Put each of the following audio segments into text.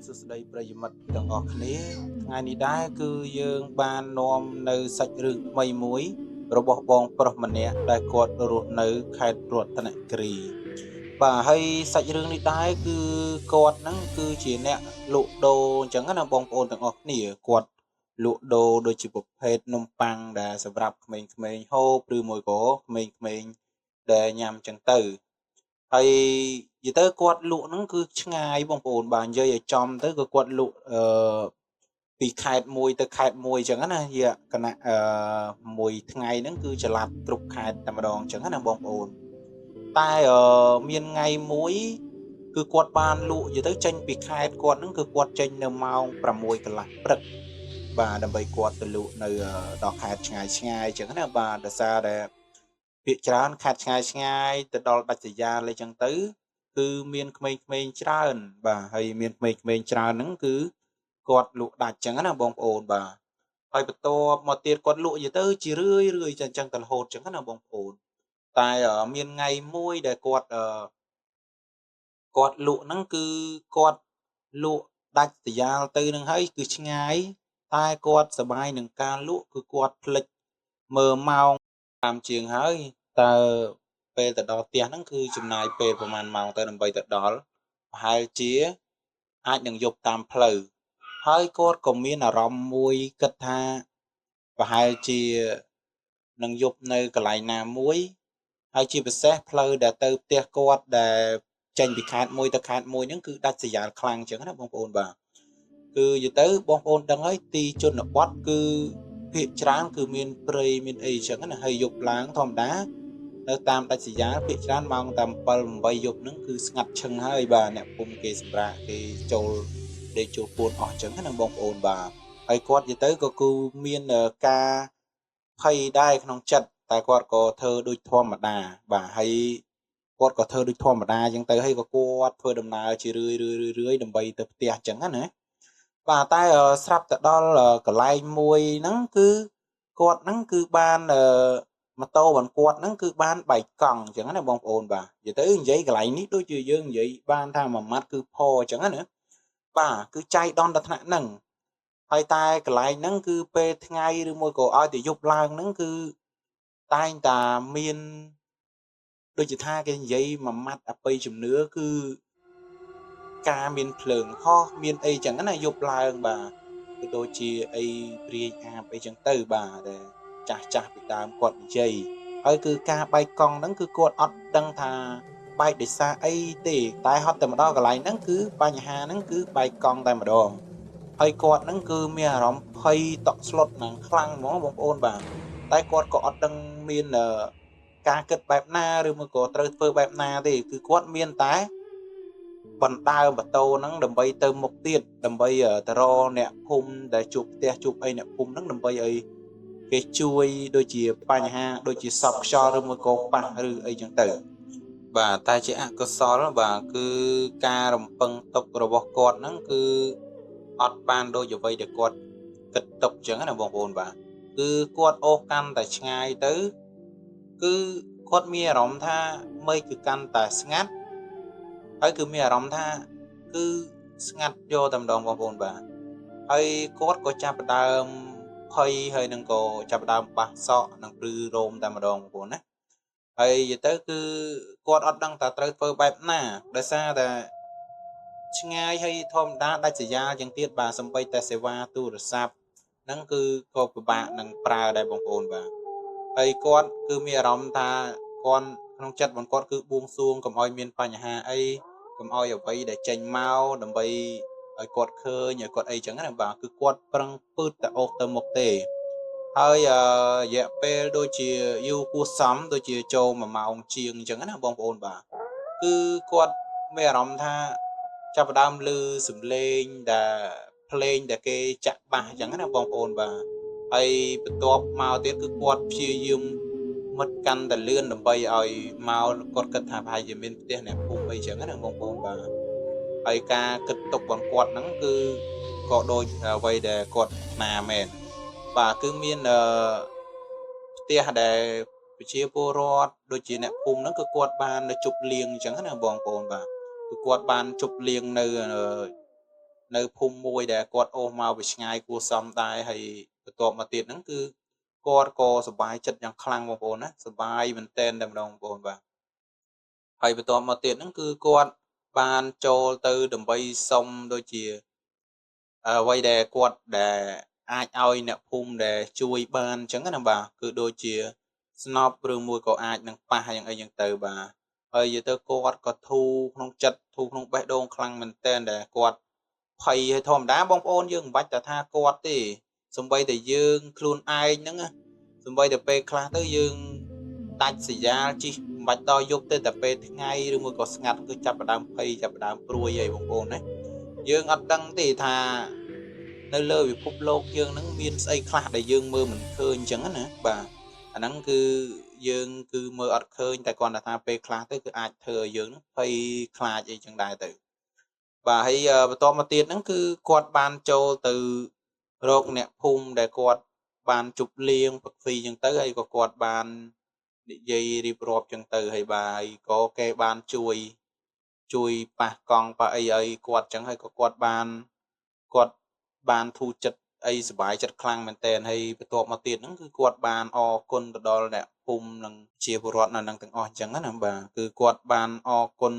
សួស្តីប្រិយមិត្តទាំងអស់គ្នាថ្ងៃនេះដែរគឺយើងបាននាំនៅសាច់រឿងថ្មីមួយរបស់បងប្រុសម្នាក់ដែលគាត់រស់នៅខេត្តរតនគិរីបាទហើយសាច់រឿងនេះដែរគឺគាត់ហ្នឹងគឺជាអ្នកលក់ដូរអញ្ចឹងណាបងប្អូនទាំងអស់គ្នាគាត់លក់ដូរដូចជាប្រភេទនំប៉័ងដែលសម្រាប់ក្មេងៗហូបឬមួយក៏ក្មេងៗដែលញ៉ាំអញ្ចឹងទៅហើយនិយាយទៅគាត់លក់ហ្នឹងគឺឆ្ងាយបងប្អូនបាទនិយាយឲ្យចំទៅគឺគាត់លក់ពីខេត្តមួយទៅខេត្តមួយអញ្ចឹងណាជាគណៈមួយថ្ងៃហ្នឹងគឺចល័តគ្រប់ខេត្តតែម្ដងអញ្ចឹងណាបងប្អូនតែមានថ្ងៃមួយគឺគាត់បានលក់និយាយទៅចេញពីខេត្តគាត់ហ្នឹងគឺគាត់ចេញនៅម៉ោង6កន្លះព្រឹកបាទដើម្បីគាត់ទៅលក់នៅដល់ខេត្តឆ្ងាយអញ្ចឹងណាបាទដោយសារតែភាគច្រើនខេត្តឆ្ងាយទៅដល់ដាច់ស្រយាលអីចឹងទៅគឺមានក្មេងៗច្រើនបាទហើយមានក្មេងៗច្រើនហ្នឹងគឺគាត់លក់ដាច់ចឹងណាបងប្អូនបាទហើយបន្ទាប់មកទៀតគាត់លក់យទៅជារឿយចឹងទៅរហូតចឹងណាបងប្អូនតែមានថ្ងៃមួយដែលគាត់លក់ហ្នឹងគឺគាត់លក់ដាច់ស្រយាលទៅនឹងហើយគឺឆ្ងាយតែគាត់សប្បាយនឹងការលក់គឺគាត់ភ្លេចមើលម៉ោងតាមជាងហើយតើពេលទៅដល់ផ្ទះហ្នឹងគឺចំណាយពេលប្រហែលម៉ោងទៅដើម្បីទៅដល់ប្រហែលជាអាចនឹងយប់តាមផ្លូវហើយគាត់ក៏មានអារម្មណ៍មួយគិតថាប្រហែលជានឹងយប់នៅកន្លែងណាមួយហើយជាពិសេសផ្លូវដែលទៅផ្ទះគាត់ដែលចេញពីខេត្តមួយទៅខេត្តមួយហ្នឹងគឺដាច់ស្រយាលខ្លាំងអញ្ចឹងណាបងប្អូនបាទគឺនិយាយទៅបងប្អូនដឹងហើយទីជនបទគឺភាគច្រើនគឺមានព្រៃមានអីអញ្ចឹងណាហើយយប់ឡើងធម្មតានៅតាមដាច់ស្រយាលភាគច្រើនម៉ោងតែ7 8យប់ហ្នឹងគឺស្ងាត់ឈឹងហើយបាទអ្នកភូមិគេសម្រាប់គេចូលដេកចូលពួនអស់អញ្ចឹងណាបងប្អូនបាទហើយគាត់និយាយទៅក៏គឺមានការភ័យដែរក្នុងចិត្តតែគាត់ក៏ធ្វើដូចធម្មតាបាទហើយគាត់ក៏ធ្វើដូចធម្មតាអញ្ចឹងទៅហើយក៏គាត់ធ្វើដំណើរជារឿយដើម្បីទៅផ្ទះអញ្ចឹងណាបាទតែស្រាប់ទៅដល់កន្លែងមួយហ្នឹងគឺគាត់ហ្នឹងគឺបានម៉ូតូរបស់គាត់ហ្នឹងគឺបានបែកកង់អញ្ចឹងណាបងប្អូនបាទនិយាយទៅនិយាយកន្លែងនេះដូចជាយើងនិយាយបានថាមួយម៉ាត់គឺផអញ្ចឹងណាបាទគឺចៃដន្យដល់ថ្នាក់ហ្នឹងហើយតែកន្លែងហ្នឹងគឺពេលថ្ងៃឬមួយក៏ឲ្យតែយប់ឡើងហ្នឹងគឺតែងតាមានដូចជាថាគេនិយាយមួយម៉ាត់អបិយជំនឿគឺការមានភ្លើងហោះមានអីចឹងណាយប់ឡើងបាទគឺដូចជាអីព្រាយអាបអីចឹងទៅបាទតែចាស់ពីដើមគាត់និយាយហើយគឺការបែកកង់ហ្នឹងគឺគាត់អត់ដឹងថាបែកដោយសារអីទេតែហត់តែម្ដងកន្លែងហ្នឹងគឺបញ្ហាហ្នឹងគឺបែកកង់តែម្ដងហើយគាត់ហ្នឹងគឺមានអារម្មណ៍ភ័យតក់ស្លុតហ្នឹងខ្លាំងហ្មងបងប្អូនបាទតែគាត់ក៏អត់ដឹងមានការគិតបែបណាឬមួយក៏ត្រូវធ្វើបែបណាទេគឺគាត់មានតែបណ្ដើរម៉ូតូហ្នឹងដើម្បីទៅមុខទៀតដើម្បីទៅរកអ្នកភូមិដែលជួបផ្ទះជួបអីអ្នកភូមិហ្នឹងដើម្បីឲ្យគេជួយដូចជាបញ្ហាដូចជាសពខ្យល់ឬមួយក៏ប៉ះឬអីចឹងទៅបាទតែជាអកុសលបាទគឺការរំពឹងទុករបស់គាត់ហ្នឹងគឺអត់បានដូចអ្វីដែលគាត់គិតទុកចឹងណាបងប្អូនបាទគឺគាត់អូសកាន់តែឆ្ងាយទៅគឺគាត់មានអារម្មណ៍ថាមេឃគឺកាន់តែស្ងាត់ហើយគឺមានអារម្មណ៍ថាគឺស្ងាត់យកតែម្ដងបងប្អូនបាទហើយគាត់ក៏ចាប់ផ្ដើមភ័យហើយនឹងក៏ចាប់ផ្ដើមបាសសក់និងព្រឺរោមតែម្ដងបងប្អូនណាហើយនិយាយទៅគឺគាត់អត់ដឹងថាត្រូវធ្វើបែបណាដោយសារតែឆ្ងាយហើយធម្មតាដាច់ស្រយាលយ៉ាងទៀតបាទសំបីតែសេវាទូរស័ព្ទហ្នឹងគឺក៏ពិបាកនឹងប្រើដែរបងប្អូនបាទហើយគាត់គឺមានអារម្មណ៍ថាគាត់ក្នុងចិត្តរបស់គាត់គឺបួងសួងកុំឲ្យមានបញ្ហាអីកុំឲ្យអ្វីដែលចេញមកដើម្បីឲ្យគាត់ឃើញឲ្យគាត់អីចឹងណាបាទគឺគាត់ប្រឹងពឺតតែអូសទៅមុខទេហើយរយៈពេលដូចជាយូរគួរសមដូចជាចូល1ម៉ោងជាងអញ្ចឹងណាបងប្អូនបាទគឺគាត់មានអារម្មណ៍ថាចាប់ផ្ដើមឮសំឡេងដែលភ្លេងដែលគេចាក់បាសអញ្ចឹងណាបងប្អូនបាទហើយបន្ទាប់មកទៀតគឺគាត់ព្យាយាមមុតកាន់តែលឿនដើម្បីឲ្យមកគាត់គិតថាប្រហែលជាមានផ្ទះអ្នកភូមិអីចឹងណាបងប្អូនបាទហើយការគិតទុករបស់គាត់ហ្នឹងគឺក៏ដូចអ្វីដែលគាត់ណាមែនបាទគឺមានផ្ទះដែលប្រជាពលរដ្ឋដូចជាអ្នកភូមិហ្នឹងគឺគាត់បានជប់លៀងអញ្ចឹងណាបងប្អូនបាទគឺគាត់បានជប់លៀងនៅ នៅភូមិមួយដែលគាត់អូសមកពីឆ្ងាយគួរសមដែរហើយបន្ទាប់មកទៀតហ្នឹងគឺគាត់ក៏សប្បាយចិត្តយ៉ាងខ្លាំងបងប្អូនណាសប្បាយមែនទែនតែម្ដងបងប្អូនបាទហើយបន្ទាប់មកទៀតហ្នឹងគឺគាត់បានចូលទៅដើម្បីសុំដូចជាអ្វីដែលគាត់ដែលអាចឲ្យអ្នកភូមិដែលជួយបានអញ្ចឹងណាបាទគឺដូចជាស្នប់ឬមួយក៏អាចនឹងប៉ះយ៉ាងអីយ៉ាងទៅបាទហើយនិយាយទៅគាត់ក៏ធូរក្នុងចិត្តធូរក្នុងបេះដូងខ្លាំងមែនទែនដែលគាត់ភ័យហើយធម្មតាបងប្អូនយើងមិនបាច់ថាគាត់ទេសំបីតែយើងខ្លួនឯងហ្នឹងសំបីតែពេលខ្លះទៅយើងដាច់សយាលជិះមិនបាច់ដល់យប់ទេតែពេលថ្ងៃឬមួយក៏ស្ងាត់គឺចាប់ផ្ដើមភ័យចាប់ផ្ដើមព្រួយហើយបងប្អូនណាយើងអត់ដឹងទេថានៅលើពិភពលោកយើងហ្នឹងមានស្អីខ្លះដែលយើងមើលមិនឃើញអញ្ចឹងណាបាទអាហ្នឹងគឺយើងគឺមើលអត់ឃើញតែគ្រាន់តែថាពេលខ្លះទៅគឺអាចធ្វើឲ្យយើងហ្នឹងភ័យខ្លាចអីចឹងដែរទៅបាទហើយបន្តមកទៀតហ្នឹងគឺគាត់បានចូលទៅរកអ្នកភូមិដែលគាត់បានជប់លៀងផឹកស៊ីចឹងទៅហើយក៏គាត់បាននិយាយរៀបរាប់ចឹងទៅហើយបាទហើយក៏គេបានជួយប៉ះកង់ប៉ះអីឲ្យគាត់ចឹងហើយក៏គាត់បានធូរចិត្តអីសុបាយចិត្តខ្លាំងមែនតើហើយបន្ទាប់មកទៀតហ្នឹងគឺគាត់បានអរគុណទៅដល់អ្នកភូមិនិងជាពលរដ្ឋនៅនឹងទាំងអស់អញ្ចឹងណាបាទគឺគាត់បានអរគុណ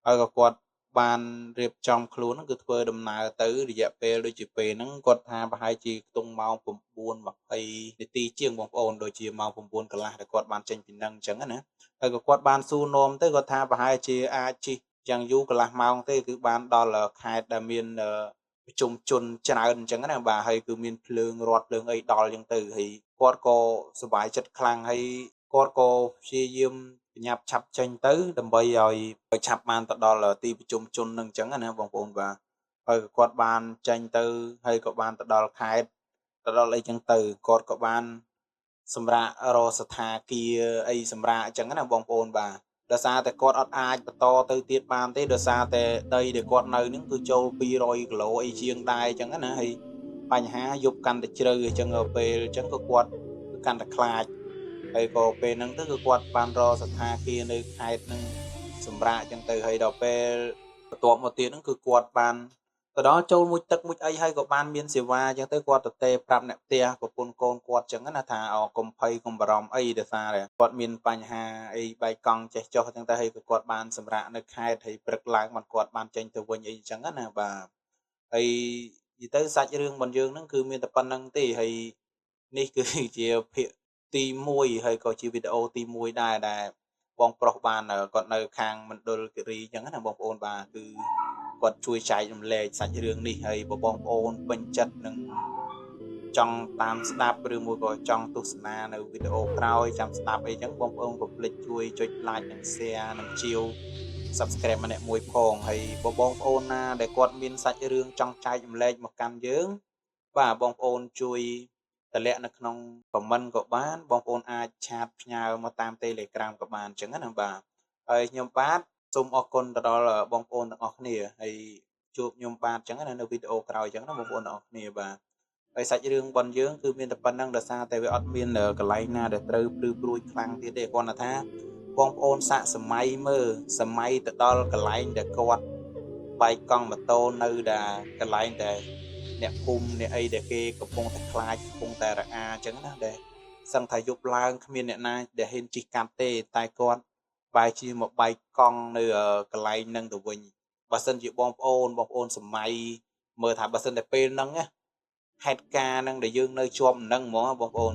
ហើយក៏គាត់បានរៀបចំខ្លួនហ្នឹងគឺធ្វើដំណើរទៅរយៈពេលដូចជាពេលហ្នឹងគាត់ថាប្រហែលជាខ្ទង់ម៉ោង9:20នាទីជាងបងប្អូនដូចជាម៉ោង9កន្លះដែលគាត់បានចេញពីនឹងអញ្ចឹងណាហើយក៏គាត់បានសួរនាំទៅគាត់ថាប្រហែលជាអាចជិះយ៉ាងយូរកន្លះម៉ោងទេគឺបានដល់ខេត្តដែលមានប្រជុំជនច្រើនអញ្ចឹងណាបាទហើយគឺមានភ្លើងរត់ភ្លើងអីដល់អញ្ចឹងទៅហើយគាត់ក៏សប្បាយចិត្តខ្លាំងហើយគាត់ក៏ព្យាយាមបញ្ញាប់ឆាប់ចេញទៅដើម្បីឲ្យឆាប់បានទៅដល់ទីប្រជុំជននឹងអញ្ចឹងណាបងប្អូនបាទហើយគាត់បានចេញទៅហើយក៏បានទៅដល់ខេត្តទៅដល់អីចឹងទៅគាត់ក៏បានសម្រាប់រកស្ថាគារអីសម្រាប់អញ្ចឹងណាបងប្អូនបាទដោយសារតែគាត់អត់អាចបន្តទៅទៀតបានទេដោយសារតែដីដែលគាត់នៅហ្នឹងគឺចូល200គីឡូអីជាងដែរអញ្ចឹងណាហើយបញ្ហាយប់កាន់តែជ្រៅអញ្ចឹងពេលអញ្ចឹងក៏គាត់កាន់តែខ្លាចហើយក៏ពេលហ្នឹងទៅគឺគាត់បានរកស្ថាគារនៅខេត្តហ្នឹងសម្រាប់អញ្ចឹងទៅហើយដល់ពេលបន្ទាប់មកទៀតហ្នឹងគឺគាត់បានទៅដល់ចូលមួយទឹកមួយអីហើយក៏បានមានសេវាអញ្ចឹងទៅគាត់ទៅទេប្រាប់អ្នកផ្ទះប្រពន្ធកូនគាត់អញ្ចឹងណាថាកុំភ័យកុំបារម្ភអីដោយសារគាត់មានបញ្ហាអីបែកកង់ចេះចុះអញ្ចឹងទៅហើយក៏គាត់បានសម្រាប់នៅខេត្តហើយព្រឹកឡើងបានគាត់បានចេញទៅវិញអីអញ្ចឹងណាបាទហើយនិយាយទៅសាច់រឿងរបស់យើងហ្នឹងគឺមានតែប៉ុណ្្នឹងទេហើយនេះគឺជាភាគទី1ហើយក៏ជាវីដេអូទី1ដែរដែលបងប្រុសបានគាត់នៅខាងមណ្ឌលគិរីអញ្ចឹងណាបងប្អូនបាទគឺគាត់ជួយចែករំលែកសាច់រឿងនេះហើយបងប្អូនពេញចិត្តនឹងចង់តាមស្ដាប់ឬមួយក៏ចង់ទស្សនានៅវីដេអូក្រោយចាំស្ដាប់អីចឹងបងប្អូនកុំភ្លេចជួយចុច like និង share និងជាវ subscribe ម្នាក់មួយផងហើយបងប្អូនណាដែលគាត់មានសាច់រឿងចង់ចែករំលែកមកកាន់យើងបាទបងប្អូនជួយតម្លាក់នៅក្នុង comment ក៏បានបងប្អូនអាចឆាតផ្ញើមកតាម Telegram ក៏បានអញ្ចឹងណាបាទហើយខ្ញុំបាទសូមអរគុណទៅដល់បងប្អូនទាំងអស់គ្នាហើយជួបខ្ញុំបាទអញ្ចឹងណានៅវីដេអូក្រោយអញ្ចឹងណាបងប្អូនទាំងអស់គ្នាបាទហើយសាច់រឿងរបស់យើងគឺមានតែប៉ុណ្្នឹងដោយសារតែវាអត់មានកន្លែងណាដែលត្រូវព្រឺព្រួយខ្លាំងទៀតទេគ្រាន់តែថាបងប្អូនសាកសម័យមើលសម័យទៅដល់កន្លែងដែលគាត់បែកកង់ម៉ូតូនៅដែលកន្លែងដែលអ្នកភូមិអ្នកអីដែលគេកំពុងតែខ្លាចកំពុងតែរអាអញ្ចឹងណាដែលសឹងថាយប់ឡើងគ្មានអ្នកណាដែលហ៊ានជិះកាត់ទេតែគាត់បែរជាមកបែកកង់នៅកន្លែងហ្នឹងទៅវិញបើសិនជាបងប្អូនសម័យមើលថាបើសិនតែពេលហ្នឹងណាហេតុការណ៍ហ្នឹងដែលយើងនៅជាប់នឹងហ្មងបងប្អូន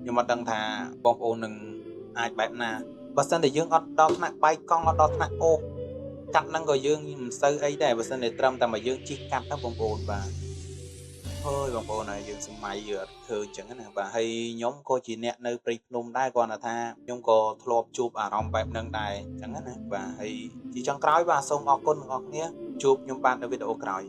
ខ្ញុំអត់ដឹងថាបងប្អូននឹងអាចបែបណាបើសិនតែយើងអត់ដល់ថ្នាក់បែកកង់អត់ដល់ថ្នាក់អូសកាត់ហ្នឹងក៏យើងមិនសូវអីដែរបើសិនតែត្រឹមតែមកយើងជិះកាត់ទៅបងប្អូនបាទអើយបងប្អូនហើយយើងសម័យយើងអត់ឃើញអញ្ចឹងណាបាទហើយខ្ញុំក៏ជាអ្នកនៅព្រៃភ្នំដែរគ្រាន់តែថាខ្ញុំក៏ធ្លាប់ជួបអារម្មណ៍បែបហ្នឹងដែរអញ្ចឹងណាបាទហើយជាចុងក្រោយបាទសូមអរគុណទាំងអស់គ្នាជួបខ្ញុំបាទនៅវីដេអូក្រោយ